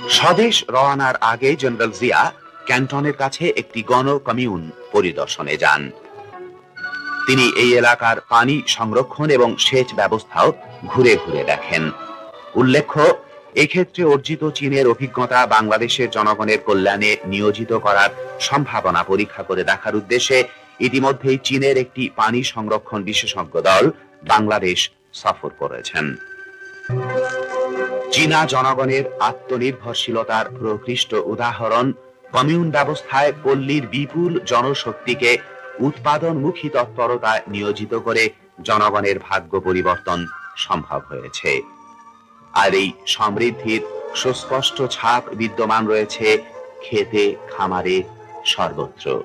স্বদেশ রওয়ানার আগে জেনারেল জিয়া ক্যান্টনের কাছে একটি গণ কমিউন পরিদর্শনে যান। তিনি এই এলাকার পানি সংরক্ষণ এবং সেচ ব্যবস্থাও ঘুরে ঘুরে দেখেন। উল্লেখ্য, এক্ষেত্রে অর্জিত চীনের অভিজ্ঞতা বাংলাদেশের জনগণের কল্যাণে নিয়োজিত করার সম্ভাবনা পরীক্ষা করে দেখার উদ্দেশ্যে ইতিমধ্যেই চীনের একটি পানি সংরক্ষণ বিশেষজ্ঞ দল বাংলাদেশ সফর করেছেন। চীনা জনগণের আত্মনির্ভরশীলতার প্রকৃষ্ট উদাহরণ কমিউন ব্যবস্থায় পল্লীর বিপুল জনশক্তিকে উৎপাদনমুখী তৎপরতায় নিয়োজিত করে জনগণের ভাগ্য পরিবর্তন সম্ভব হয়েছে। আর এই সমৃদ্ধির সুস্পষ্ট ছাপ বিদ্যমান রয়েছে খেতে, খামারে, সর্বত্র।